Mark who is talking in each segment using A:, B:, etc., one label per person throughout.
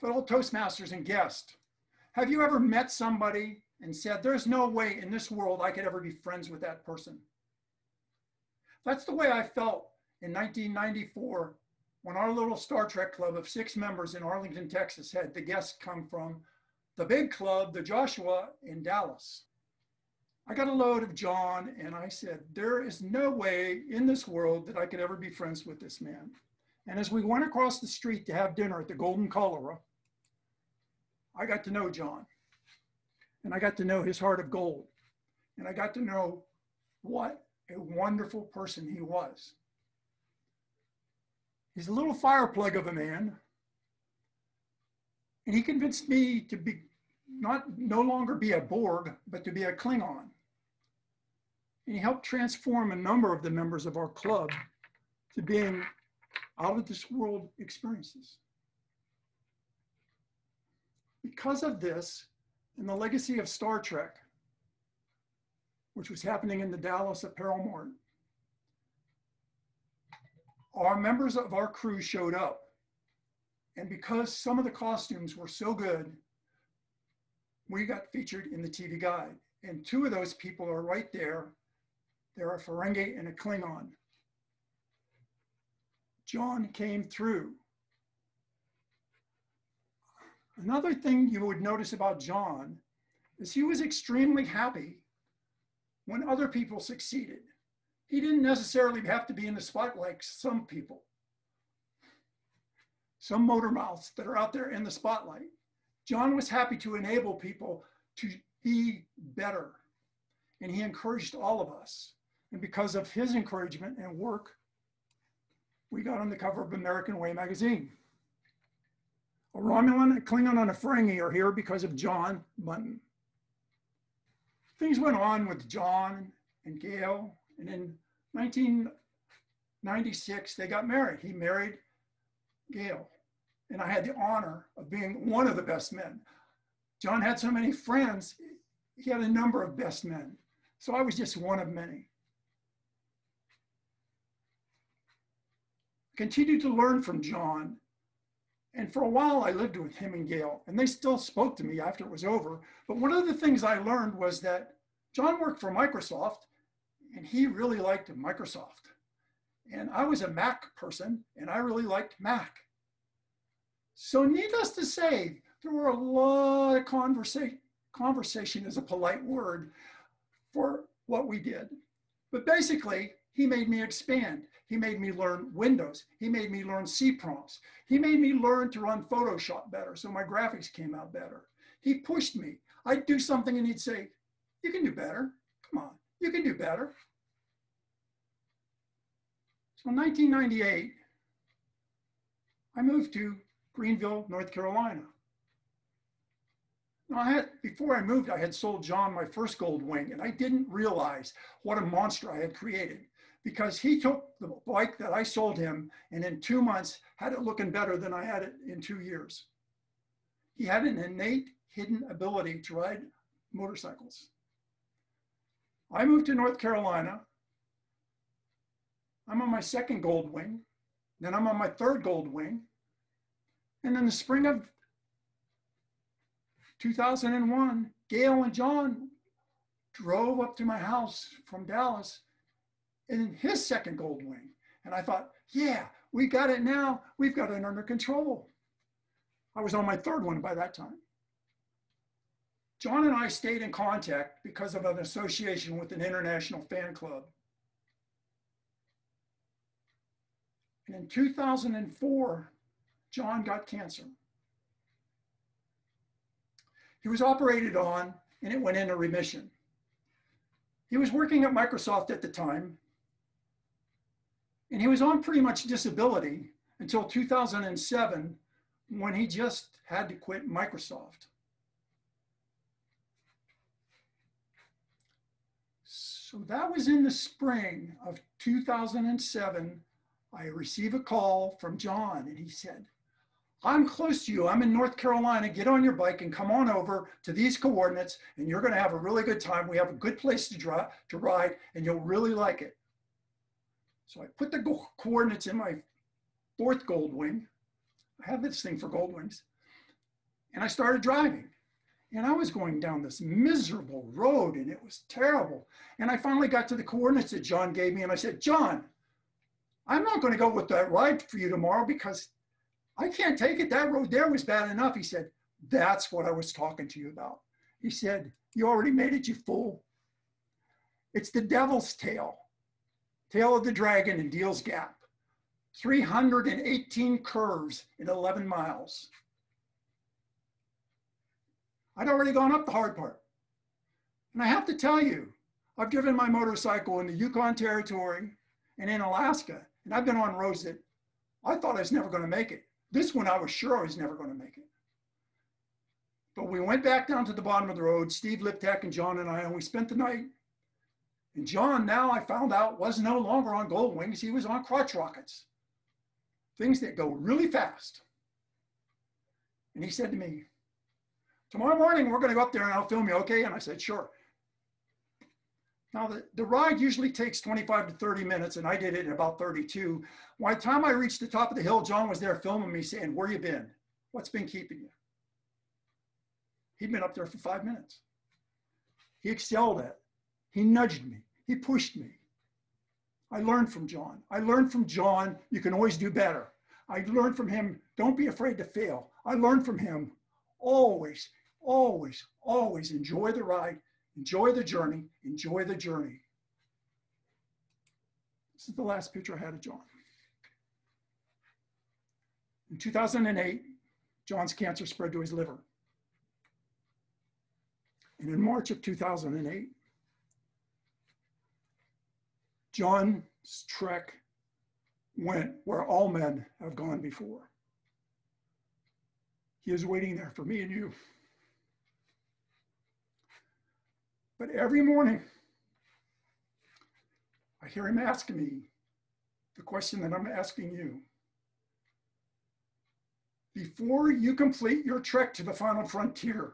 A: Fellow Toastmasters and guests, have you ever met somebody and said, there's no way in this world I could ever be friends with that person? That's the way I felt in 1994 when our little Star Trek club of 6 members in Arlington, Texas had the guests come from the big club, the Joshua in Dallas. I got a load of John and I said, there is no way in this world that I could ever be friends with this man. And as we went across the street to have dinner at the Golden Cholera, I got to know John, and I got to know his heart of gold, and I got to know what a wonderful person he was. He's a little fire plug of a man, and he convinced me to be no longer be a Borg, but to be a Klingon. And he helped transform a number of the members of our club to being out of this world experiences. Because of this, and the legacy of Star Trek, which was happening in the Dallas Apparel Mart, our members of our crew showed up. And because some of the costumes were so good, we got featured in the TV Guide. And 2 of those people are right there. They're a Ferengi and a Klingon. John came through. Another thing you would notice about John is he was extremely happy when other people succeeded. He didn't necessarily have to be in the spotlight like some people, some motor mouths that are out there in the spotlight. John was happy to enable people to be better, and he encouraged all of us. And because of his encouragement and work, we got on the cover of American Way magazine. A Romulan, a Klingon, and a Ferengi are here because of John Bunton. Things went on with John and Gail, and in 1996, they got married. He married Gail, and I had the honor of being one of the best men. John had so many friends, he had a number of best men, so I was just one of many. Continued to learn from John. And for a while, I lived with him and Gail, and they still spoke to me after it was over. But one of the things I learned was that John worked for Microsoft, and he really liked Microsoft. And I was a Mac person, and I really liked Mac. So needless to say, there were a lot of conversation is a polite word for what we did. But basically, he made me expand. He made me learn Windows. He made me learn C prompts. He made me learn to run Photoshop better, so my graphics came out better. He pushed me. I'd do something and he'd say, you can do better. Come on, you can do better. So in 1998, I moved to Greenville, North Carolina. Now before I moved, I had sold John my first gold wing, and I didn't realize what a monster I had created, because he took the bike that I sold him and in 2 months had it looking better than I had it in 2 years. He had an innate hidden ability to ride motorcycles. I moved to North Carolina. I'm on my 2nd gold wing. Then I'm on my 3rd gold wing. And in the spring of 2001, Gail and John drove up to my house from Dallas in his 2nd gold wing. And I thought, yeah, we got it now. We've got it under control. I was on my 3rd one by that time. John and I stayed in contact because of an association with an international fan club. And in 2004, John got cancer. He was operated on and it went into remission. He was working at Microsoft at the time, and he was on pretty much disability until 2007 when he just had to quit Microsoft. So that was in the spring of 2007. I received a call from John and he said, I'm close to you. I'm in North Carolina. Get on your bike and come on over to these coordinates and you're going to have a really good time. We have a good place to ride and you'll really like it. So I put the coordinates in my 4th gold wing. I have this thing for gold wings. And I started driving. And I was going down this miserable road and it was terrible. And I finally got to the coordinates that John gave me and I said, John, I'm not going to go with that ride for you tomorrow because I can't take it. That road there was bad enough. He said, that's what I was talking to you about. He said, you already made it, you fool. It's the devil's tail, tail of the dragon in Deal's Gap. 318 curves in 11 miles. I'd already gone up the hard part. And I have to tell you, I've driven my motorcycle in the Yukon Territory and in Alaska, and I've been on roads that I thought I was never going to make it. This one, I was sure I was never going to make it. But we went back down to the bottom of the road, Steve Liptek and John and I, and we spent the night. And John, now I found out, was no longer on Gold Wings. He was on crotch rockets, things that go really fast. And he said to me, tomorrow morning, we're going to go up there and I'll film you, okay? And I said, sure. Now, the ride usually takes 25 to 30 minutes, and I did it in about 32. By the time I reached the top of the hill, John was there filming me saying, where you been? What's been keeping you? He'd been up there for 5 minutes. He excelled at it. He nudged me. He pushed me. I learned from John. I learned from John, you can always do better. I learned from him, don't be afraid to fail. I learned from him, always, always, always enjoy the ride, enjoy the journey, enjoy the journey. This is the last picture I had of John. In 2008, John's cancer spread to his liver. And in March of 2008, John's trek went where all men have gone before. He is waiting there for me and you. But every morning, I hear him asking me the question that I'm asking you. Before you complete your trek to the final frontier,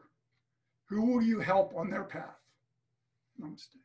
A: who will you help on their path? Namaste.